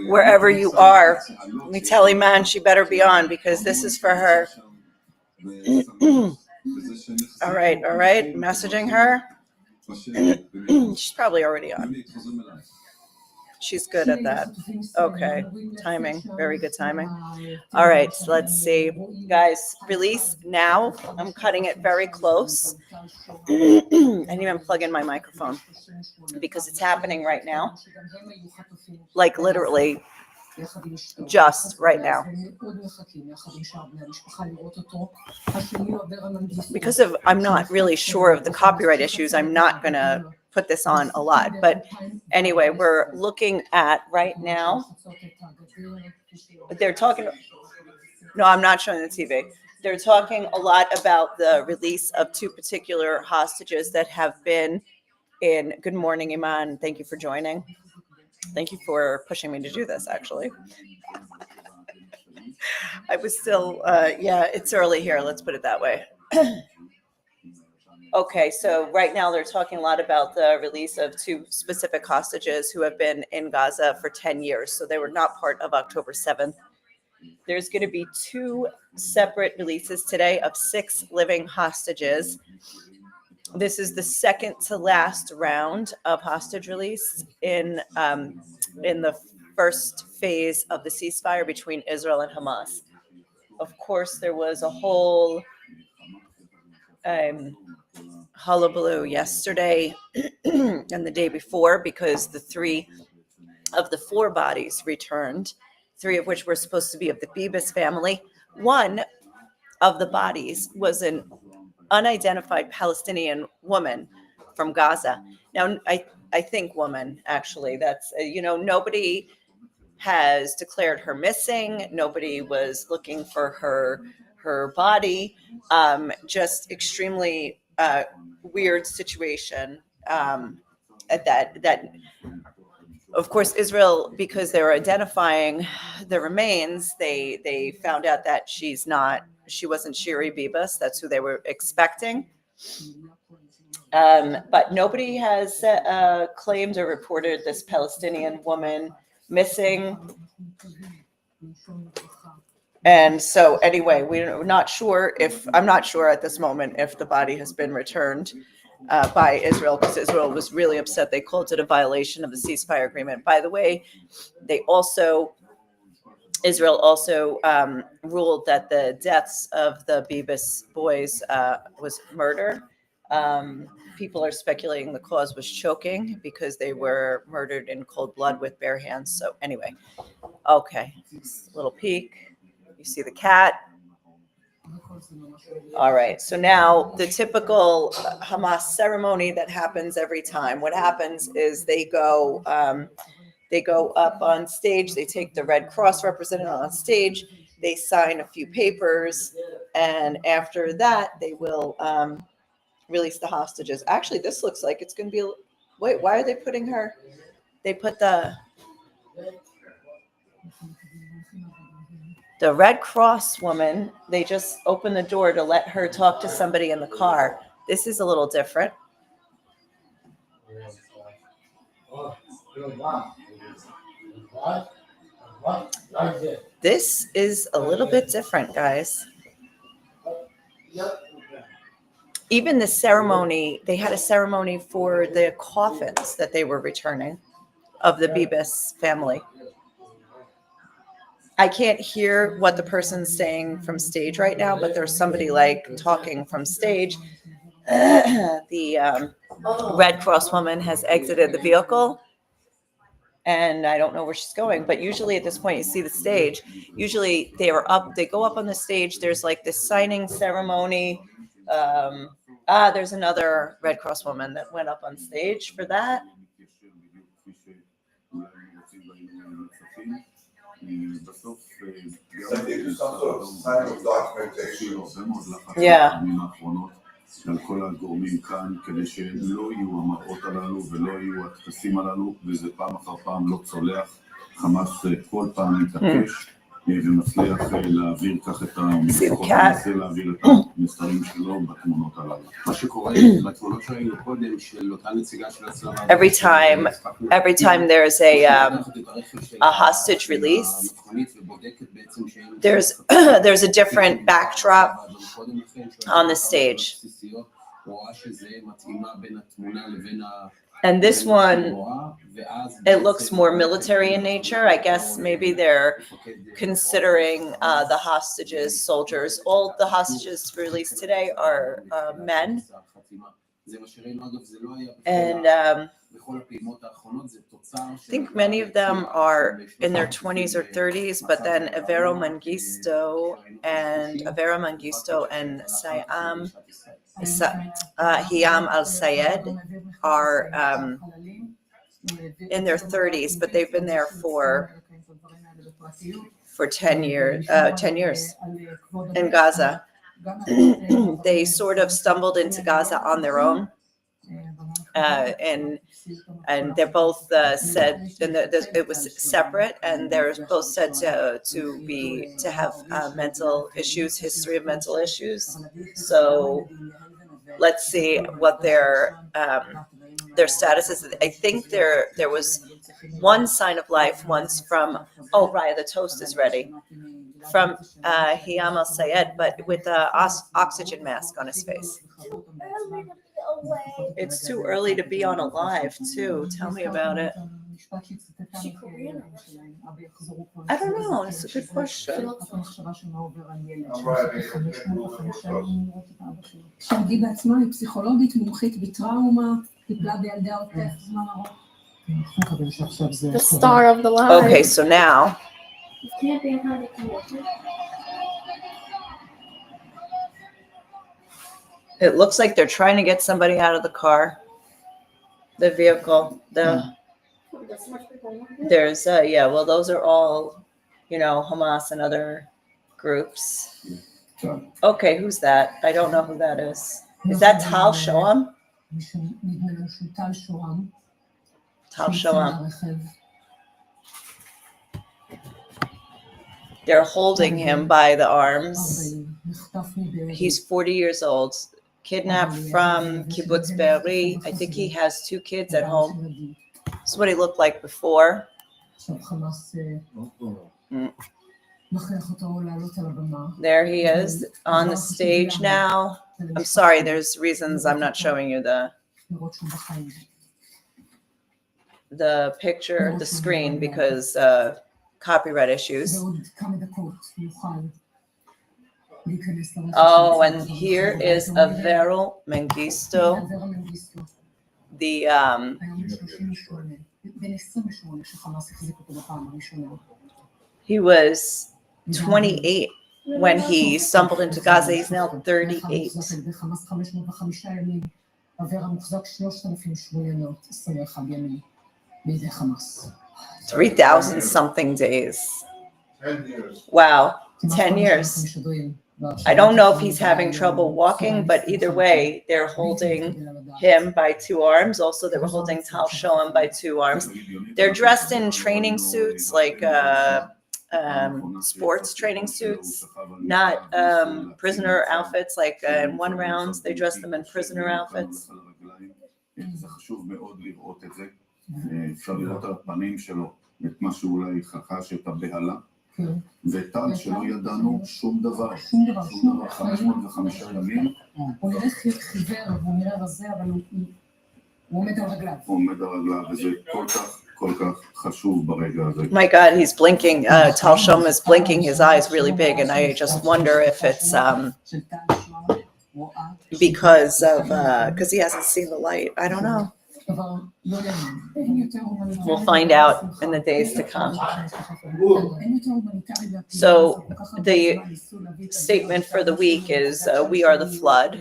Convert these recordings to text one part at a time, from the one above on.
wherever you are. Let me tell Iman she better be on because this is for her. All right. Messaging her. She's probably already on. She's good at that. Okay. Timing. Very good timing. All right. So let's see. Guys, release now. I'm cutting it very close. I didn't even plug in my microphone because it's happening right now. Like literally just right now. Because of I'm not really sure of the copyright issues, I'm not going to put this on a lot. But anyway, we're looking at right now. They're talking. No, I'm not showing the TV. They're talking a lot about the release of two particular hostages that have been in. Good morning, Iman. Thank you for joining. Thank you for pushing me to do this, actually. I was still, it's early here. Let's put it that way. Okay, so right now they're talking a lot about the release of two specific hostages who have been in Gaza for 10 years. So they were not part of October 7th. There's going to be two separate releases today of 6 living hostages. This is the second to last round of hostage release in the first phase of the ceasefire between Israel and Hamas. Of course, there was a whole hullabaloo yesterday and the day before because the 3 of the 4 bodies returned, 3 of which were supposed to be of the Bibas family. One of the bodies was an unidentified Palestinian woman from Gaza. Now, I think woman, actually. That's, nobody has declared her missing. Nobody was looking for her body. Just extremely weird situation at that. Of course, Israel, because they were identifying the remains, they found out that she wasn't Shiri Bibas. That's who they were expecting. But nobody has claimed or reported this Palestinian woman missing. And so anyway, I'm not sure at this moment if the body has been returned by Israel, because Israel was really upset. They called it a violation of the ceasefire agreement. By the way, Israel also ruled that the deaths of the Bibas boys was murder. People are speculating the cause was choking because they were murdered in cold blood with bare hands. So anyway, okay, little peek. You see the cat. All right. So now the typical Hamas ceremony that happens every time. What happens is they go up on stage. They take the Red Cross representative on stage. They sign a few papers, and after that, they will release the hostages. Actually, this looks like it's going to be. Wait, why are they putting her? They put the Red Cross woman. They just opened the door to let her talk to somebody in the car. This is a little different. This is a little bit different, guys. Even the ceremony, they had a ceremony for the coffins that they were returning of the Bibas family. I can't hear what the person's saying from stage right now, but there's somebody talking from stage. The Red Cross woman has exited the vehicle, and I don't know where she's going. But usually at this point, you see the stage. Usually they go up on the stage. There's this signing ceremony. There's another Red Cross woman that went up on stage for that. Yeah. על כל הגורמים כאן כדי שלא יהיו המראות הללו ולא יהיו הטקסים הללו, וזה פעם אחר פעם לא צולח. חמאס כל פעם מתעקש ומצליח להעביר כך את המספרות, מנסה להעביר את המסרים שלו בתמונות הללו. מה שקורה בתמונות שראינו קודם של אותה נציגה של הצלב האדום, every time there's a hostage release, there's a different backdrop on the stage. And this one, it looks more military in nature. I guess maybe they're considering the hostages soldiers. All the hostages released today are men. And I think many of them are in their 20s or 30s, but then Avera Mengistu and Hiam al-Sayed are in their 30s, but they've been there for 10 years in Gaza. They sort of stumbled into Gaza on their own, and they're both said, and it was separate, and they're both said to have mental issues, history of mental issues. So let's see what their status is. I think there was one sign of life once from, oh, Raya, the toast is ready, from Hiam al-Sayed, but with an oxygen mask on his face. It's too early to be on a live, too. Tell me about it. I don't know. It's a good question. The star of the live. Okay, so now it looks like they're trying to get somebody out of the car, the vehicle. There's well, those are all, Hamas and other groups. Okay, who's that? I don't know who that is. Is that Tal Shoam? Tal Shoam. They're holding him by the arms. He's 40 years old, kidnapped from Kibbutz Be'eri. I think he has 2 kids at home. This is what he looked like before. There he is on the stage now. I'm sorry, there's reasons I'm not showing you the picture, the screen, because copyright issues. Oh, and here is Avera Mengistu, the he was 28 when he stumbled into Gaza. He's now 38. 3,000 something days. Wow, 10 years. I don't know if he's having trouble walking, but either way, they're holding him by 2 arms. Also, they were holding Tal Shoam by 2 arms. They're dressed in training suits, like sports training suits, not prisoner outfits. Like in one round, they dress them in prisoner outfits. אפשר לראות על הפנים שלו את מה שאולי חש את הבהלה, וטל שלא ידענו שום דבר, 505 ימים. הוא נראה חיוור והוא נראה רזה, אבל הוא עומד על רגליו. הוא עומד על רגליו, וזה כל כך חשוב ברגע הזה. My God, he's blinking. Tal Shoam is blinking his eyes really big, and I just wonder if it's because he hasn't seen the light. I don't know. We'll find out in the days to come. So the statement for the week is we are the flood.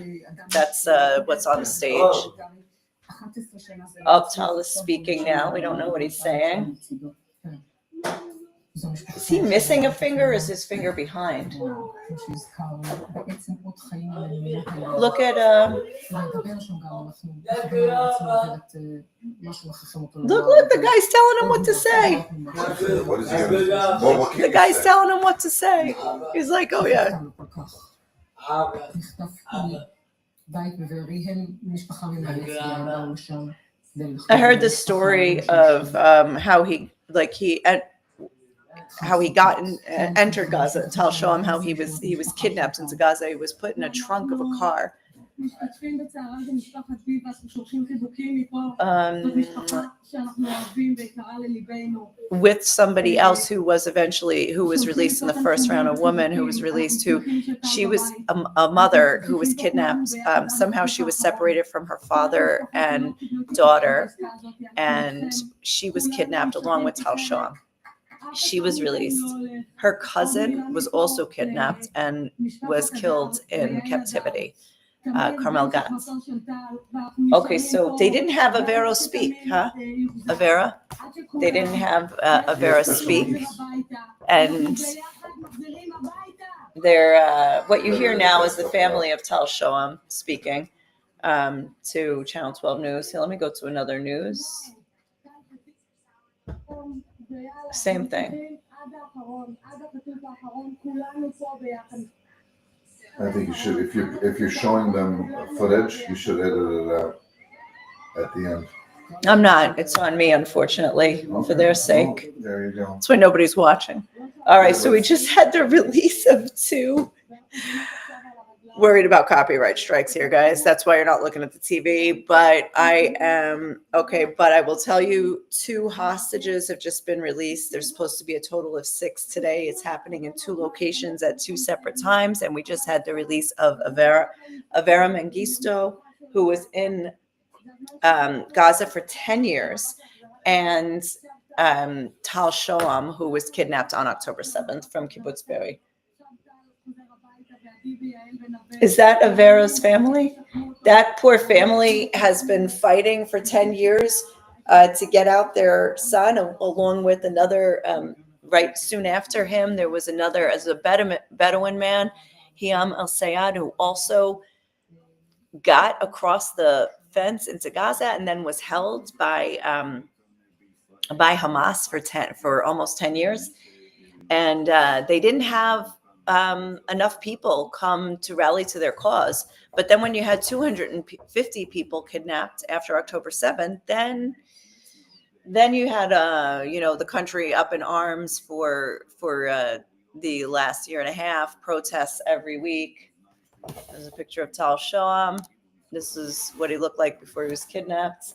That's what's on the stage. Tal is speaking now. We don't know what he's saying. המשפחה. Is he missing a finger or is his finger behind? כמו שהזכרנו, בעצם עוד חיים עלינו. Look at לדבר שם גם אנחנו מכוונים לעצמנו את מה שמכריחים אותו לומר. look, the guy's telling him what to say. What is he gonna do? What can The he guy's say? telling him what to say. He's like, oh yeah. נחטף בית בבארי, הם משפחה ממלאת, והם באו לשם. I heard the story of how he got entered Gaza. Tal show him how he was kidnapped into Gaza. He was put in a trunk of a car. משתתפים בצערה של משפחת ביבס ושולחים חיבוקים מפה. זאת משפחה שאנחנו אוהבים ויקרה לליבנו. With somebody else who was released in the first round, a woman who was released, she was a mother who was kidnapped. Somehow she was separated from her father and daughter, and she was kidnapped along with Tal Shoam. She was released. Her cousin was also kidnapped and was killed in captivity. Carmel Gans. Okay, so they didn't have Avera speak, huh? Avera? They didn't have Avera speak. And they're, what you hear now is the family of Tal Shoam speaking to Channel 12 News. Here, let me go to another news. Same thing. I think you should, if you're showing them footage, you should edit it out at the end. I'm not. It's on me, unfortunately, for their sake. There you go. That's why nobody's watching. All right, so we just had the release of 2. Worried about copyright strikes here, guys. That's why you're not looking at the TV. But but I will tell you 2 hostages have just been released. There's supposed to be a total of 6 today. It's happening in 2 locations at 2 separate times. And we just had the release of Avera Mengistu, who was in Gaza for 10 years, and Tal Shoam, who was kidnapped on October 7th from Kibbutz Be'eri. Is that Avera's family? That poor family has been fighting for 10 years to get out their son, along with another, right soon after him, there was another, as a Bedouin man, Hiam El-Sayad, who also got across the fence into Gaza and then was held by Hamas for almost 10 years. And they didn't have enough people come to rally to their cause. But then when you had 250 people kidnapped after October 7th, then you had the country up in arms for the last year and a half, protests every week. There's a picture of Tal Shoam. This is what he looked like before he was kidnapped.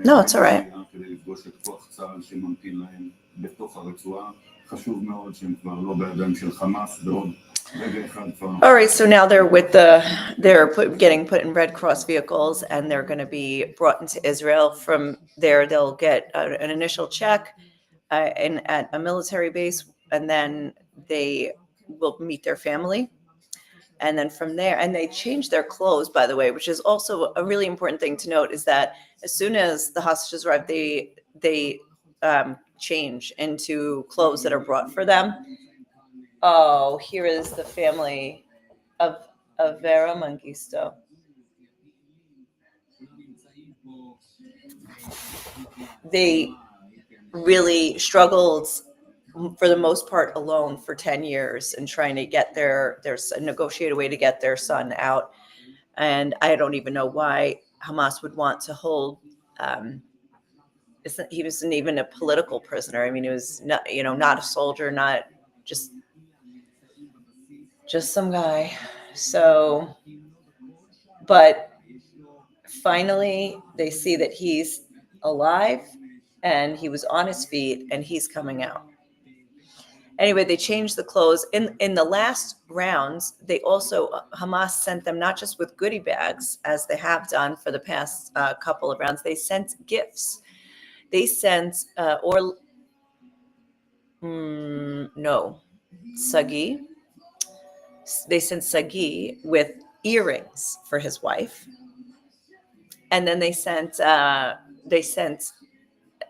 No, it's all right. All right, so now they're getting put in Red Cross vehicles, and they're going to be brought into Israel. From there, they'll get an initial check at a military base, and then they will meet their family. And then from there, and they change their clothes, by the way, which is also a really important thing to note, is that as soon as the hostages arrive, they change into clothes that are brought for them. Oh, here is the family of Avera Mengistu. They really struggled for the most part alone for 10 years and trying to get negotiate a way to get their son out. And I don't even know why Hamas would want to hold, he wasn't even a political prisoner. I mean, he was not a soldier, not just some guy. So, but finally they see that he's alive and he was on his feet and he's coming out. Anyway, they changed the clothes. In the last rounds, they also, Hamas sent them not just with goodie bags, as they have done for the past couple of rounds. They sent gifts. They sent, Sagi. They sent Sagi with earrings for his wife. And then they sent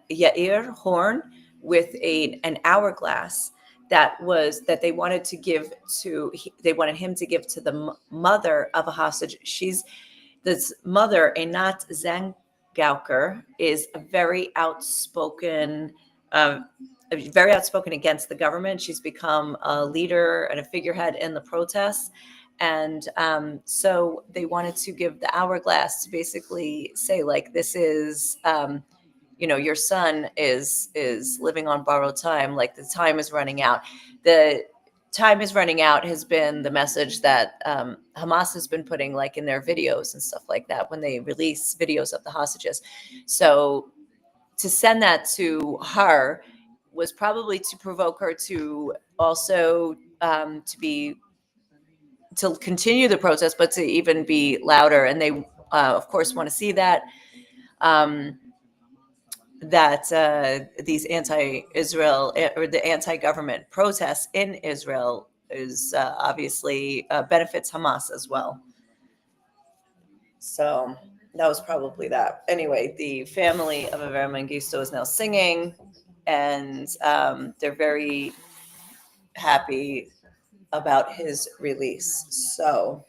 Yair Horn with an hourglass that they wanted to give to. They wanted him to give to the mother of a hostage. This mother, Einat Zangauker, is a very outspoken against the government. She's become a leader and a figurehead in the protests. And so they wanted to give the hourglass to basically say, like, this is, your son is living on borrowed time. Like, the time is running out. The time is running out has been the message that Hamas has been putting, like, in their videos and stuff like that when they release videos of the hostages. So to send that to her was probably to provoke her to also to continue the protest, but to even be louder. And they, of course, want to see that these anti-Israel or the anti-government protests in Israel is obviously benefits Hamas as well. So that was probably that. Anyway, the family of Nver Avetyan is now singing, and they're very happy about his release. So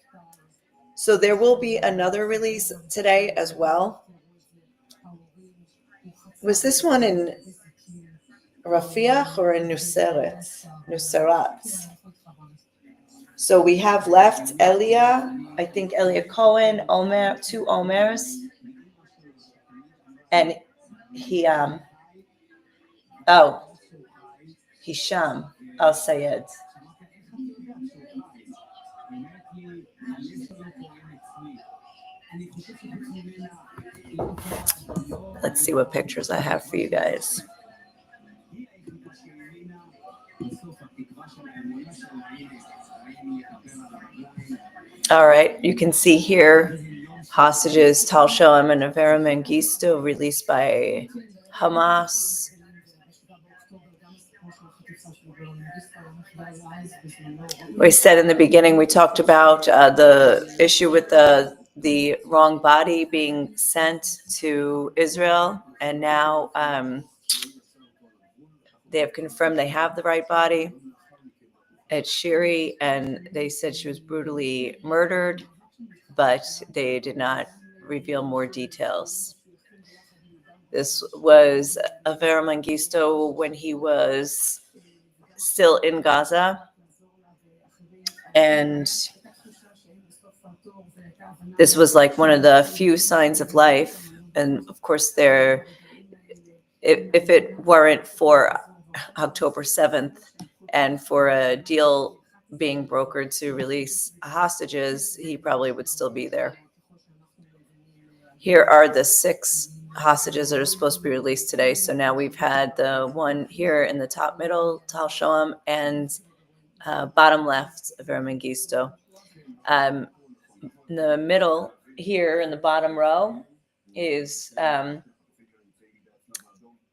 there will be another release today as well. Was this one in Rafiach or in Nuseret? So we have left Elia, I think Elia Cohen, Omer, 2 Omers, and Hisham Al-Sayed. Let's see what pictures I have for you guys. All right, you can see here hostages Tal Shoam and Nver Avetyan released by Hamas. We said in the beginning, we talked about the issue with the wrong body being sent to Israel, and now they have confirmed they have the right body. It's Shiri, and they said she was brutally murdered, but they did not reveal more details. This was Nver Avetyan when he was still in Gaza, and this was like one of the few signs of life. And of course, if it weren't for October 7th and for a deal being brokered to release hostages, he probably would still be there. Here are the 6 hostages that are supposed to be released today. So now we've had the one here in the top middle, Tal Shoam, and bottom left, Nver Avetyan. In the middle here in the bottom row is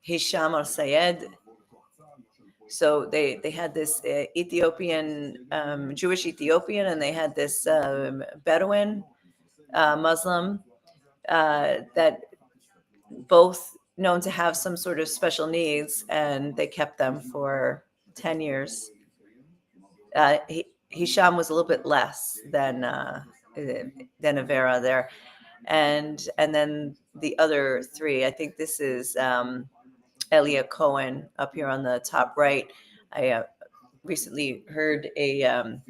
Hisham Al-Sayed. So they had this Ethiopian, Jewish Ethiopian, and they had this Bedouin Muslim that both known to have some sort of special needs, and they kept them for 10 years. Hisham was a little bit less than Avera there. And then the other 3, I think this is Elia Cohen up here on the top right. I recently heard an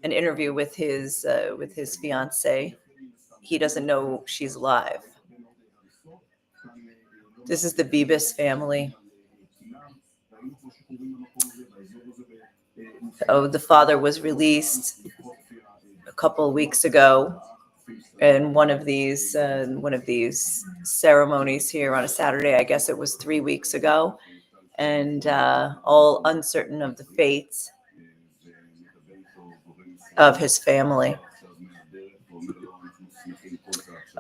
interview with his fiance. He doesn't know she's alive. This is the Bibas family. Oh, the father was released a couple of weeks ago in one of these ceremonies here on a Saturday. I guess it was 3 weeks ago, and all uncertain of the fate of his family.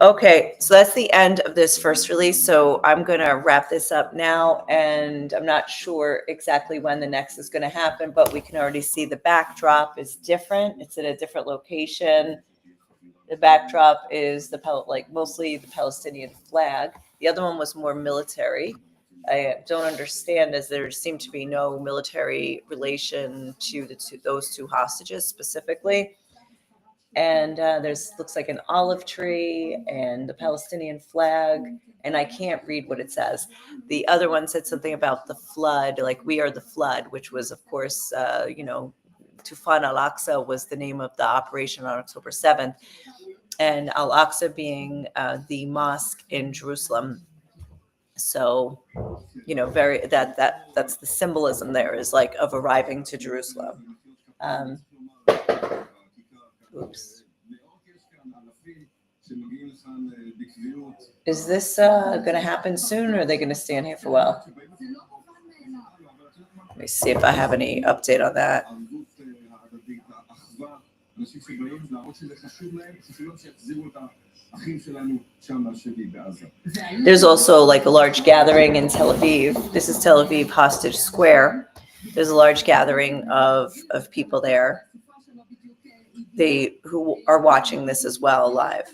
Okay, so that's the end of this first release. So I'm going to wrap this up now, and I'm not sure exactly when the next is going to happen, but we can already see the backdrop is different. It's in a different location. The backdrop is mostly the Palestinian flag. The other one was more military. I don't understand, as there seemed to be no military relation to those two hostages specifically. And looks like an olive tree and the Palestinian flag, and I can't read what it says. The other one said something about the flood, like "We are the flood," which was, of course, Tufan al-Aqsa was the name of the operation on October 7th, and al-Aqsa being the mosque in Jerusalem. So, very that's the symbolism there, is like of arriving to Jerusalem. Oops. Is this going to happen soon, or are they going to stand here for a while? Let me see if I have any update on that. There's also like a large gathering in Tel Aviv. This is Tel Aviv Hostage Square. There's a large gathering of people there. Who are watching this as well live.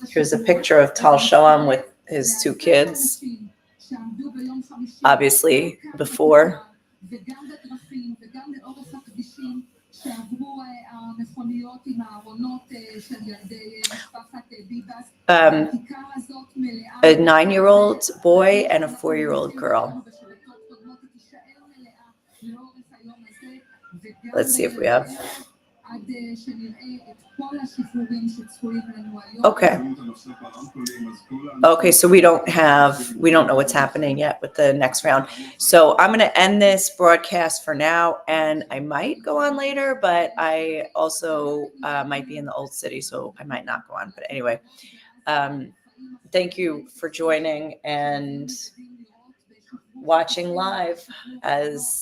Here's a picture of Tal Shoam with his two kids, obviously before. A 9-year-old boy and a 4-year-old girl. Let's see if we have. Okay, so we don't know what's happening yet with the next round. So I'm going to end this broadcast for now, and I might go on later, but I also might be in the Old City, so I might not go on. But anyway, thank you for joining and watching live as